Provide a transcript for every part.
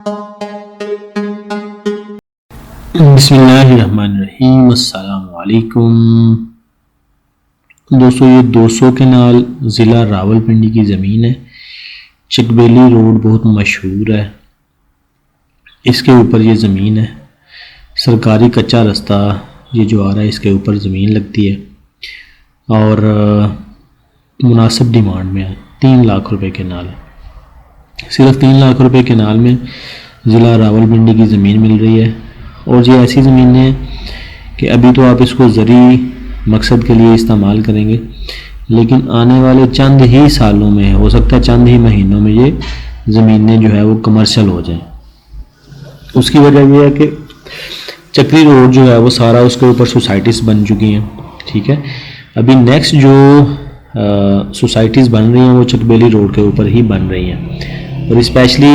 बिस्मिल्लाहिर्रहमानिर्रहीम। अस्सलामुअलैकुम दोस्तों, ये 200 केनाल ज़िला रावलपिंडी की ज़मीन है। चकबेली रोड बहुत मशहूर है, इसके ऊपर ये ज़मीन है। सरकारी कच्चा रास्ता ये जो आ रहा है इसके ऊपर ज़मीन लगती है और मुनासिब डिमांड में है। 3 लाख रुपए केनाल, सिर्फ 3 लाख रुपए केनाल में ज़िला रावलपिंडी की ज़मीन मिल रही है। और ये ऐसी ज़मीन है कि अभी तो आप इसको ज़रूरी मकसद के लिए इस्तेमाल करेंगे, लेकिन आने वाले चंद ही सालों में, हो सकता है चंद ही महीनों में, ये ज़मीनें जो है वो कमर्शियल हो जाएं। उसकी वजह यह है कि चक्री रोड जो है वो सारा उसके ऊपर सोसाइटीज़ बन चुकी हैं। ठीक है, अभी नेक्स्ट जो सोसाइटीज़ बन रही हैं वो चकबेली रोड के ऊपर ही बन रही हैं। और स्पेशली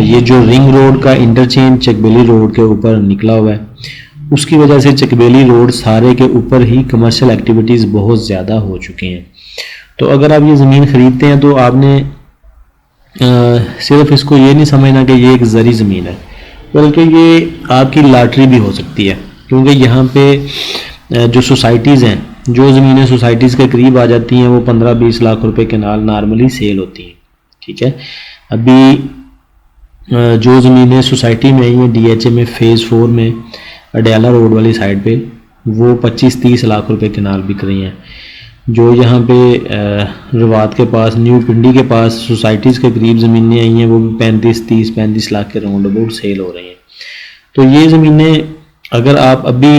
ये जो रिंग रोड का इंटरचेंज चकबेली रोड के ऊपर निकला हुआ है, उसकी वजह से चकबेली रोड सारे के ऊपर ही कमर्शियल एक्टिविटीज़ बहुत ज़्यादा हो चुकी हैं। तो अगर आप ये ज़मीन ख़रीदते हैं तो आपने सिर्फ इसको ये नहीं समझना कि ये एक ज़री ज़मीन है, बल्कि ये आपकी लॉटरी भी हो सकती है। क्योंकि यहाँ पे जो सोसाइटीज़ हैं, जो ज़मीनें सोसाइटीज़ के करीब आ जाती हैं वो 15-20 लाख रुपए केनाल नॉर्मली सेल होती हैं। ठीक है, अभी जो ज़मीनें सोसाइटी में आई हैं DHA में फ़ेज़ 4 में अडयाला रोड वाली साइड पे, वो 25-30 लाख रुपए केनाल बिक रही हैं। जो यहाँ पे रवात के पास, न्यू पिंडी के पास सोसाइटीज़ के करीब ज़मीनें आई हैं वो भी 35 लाख के राउंड अबाउट सेल हो रही हैं। तो ये ज़मीनें अगर आप अभी,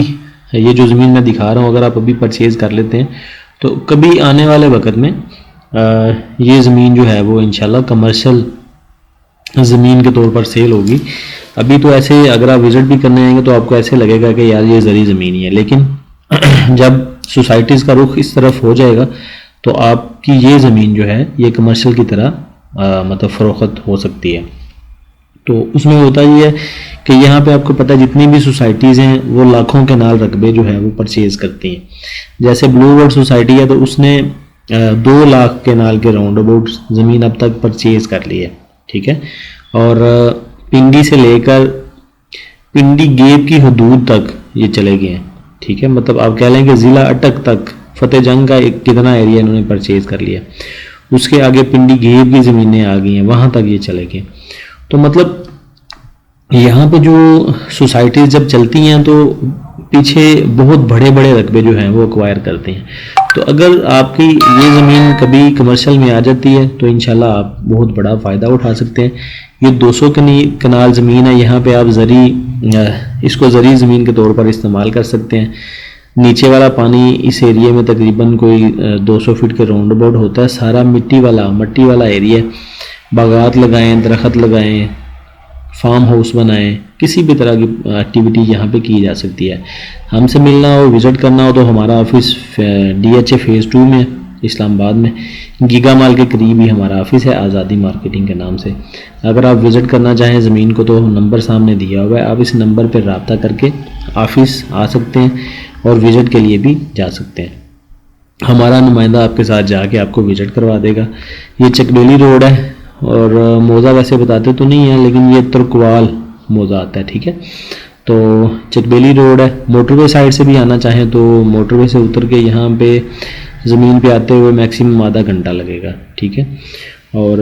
ये जो ज़मीन मैं दिखा रहा हूँ, अगर आप अभी परचेज़ कर लेते हैं तो कभी आने वाले वक्त में ये ज़मीन जो है वो इंशाल्लाह कमर्शियल ज़मीन के तौर पर सेल होगी। अभी तो ऐसे अगर आप विज़िट भी करने आएंगे तो आपको ऐसे लगेगा कि यार ये ज़री ज़मीन ही है, लेकिन जब सोसाइटीज़ का रुख इस तरफ हो जाएगा तो आपकी ये ज़मीन जो है ये कमर्शियल की तरह मतलब फ़रोख्त हो सकती है। तो उसमें होता ये है कि यहाँ पे आपको पता है जितनी भी सोसाइटीज़ हैं वो लाखों केनाल रकबे जो है वो परचेज़ करती हैं। जैसे ब्लू वर्ल्ड सोसाइटी है तो उसने 2 लाख केनाल के राउंड अबाउट ज़मीन अब तक परचेज़ कर ली है। ठीक है, और पिंडी से लेकर पिंडी गेप की हदूद तक ये चले गए हैं। ठीक है, मतलब आप कह लें कि ज़िला अटक तक, फतेह जंग का एक कितना एरिया इन्होंने परचेज़ कर लिया। उसके आगे पिंडी गेप की ज़मीनें आ गई हैं, वहाँ तक ये चले गए। तो मतलब यहाँ पे जो सोसाइटीज़ जब चलती हैं तो पीछे बहुत बड़े बड़े रकबे जो हैं वो एक्वायर करते हैं। तो अगर आपकी ये ज़मीन कभी कमर्शियल में आ जाती है तो इंशाल्लाह आप बहुत बड़ा फ़ायदा उठा सकते हैं। ये 200 कनाल ज़मीन है, यहाँ पे आप इसको ज़री ज़मीन के तौर पर इस्तेमाल कर सकते हैं। नीचे वाला पानी इस एरिया में तकरीबन कोई 200 फीट के राउंड अबाउट होता है। सारा मट्टी वाला एरिया, बागात लगाएं, दरख्त लगाएं, फार्म हाउस बनाएं, किसी भी तरह की एक्टिविटी यहाँ पे की जा सकती है। हमसे मिलना हो, विज़िट करना हो तो हमारा ऑफिस DHA फ़ेज़ 2 में इस्लामाबाद में गीगा माल के करीब ही हमारा ऑफिस है, आज़ादी मार्केटिंग के नाम से। अगर आप विज़िट करना चाहें ज़मीन को तो नंबर सामने दिया हुआ है, आप इस नंबर पर रब्ता करके ऑफिस आ सकते हैं और विज़िट के लिए भी जा सकते हैं। हमारा नुमाइंदा आपके साथ जाके आपको विज़िट करवा देगा। ये चकबेली रोड है और मौज़ा वैसे बताते तो नहीं है, लेकिन ये तुर्कवाल मौज़ा आता है। ठीक है, तो चकबेली रोड है। मोटरवे साइड से भी आना चाहें तो मोटरवे से उतर के यहाँ पे ज़मीन पे आते हुए मैक्सिमम आधा घंटा लगेगा। ठीक है, और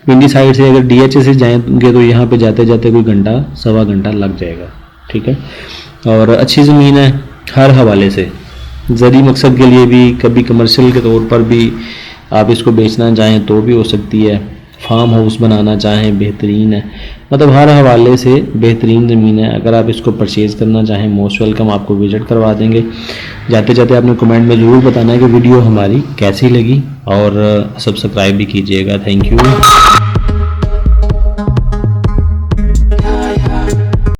पिंडी साइड से अगर DHA से जाएंगे तो यहाँ पे जाते जाते कोई घंटा सवा घंटा लग जाएगा। ठीक है, और अच्छी ज़मीन है हर हवाले से, ज़री मकसद के लिए भी, कभी कमर्शियल के तौर पर भी आप इसको बेचना चाहें तो भी हो सकती है। फार्म हाउस बनाना चाहें बेहतरीन है, मतलब हर हवाले से बेहतरीन ज़मीन है। अगर आप इसको परचेज़ करना चाहें मोस्ट वेलकम, आपको विज़िट करवा देंगे। जाते जाते आपने कमेंट में ज़रूर बताना है कि वीडियो हमारी कैसी लगी और सब्सक्राइब भी कीजिएगा। Thank you.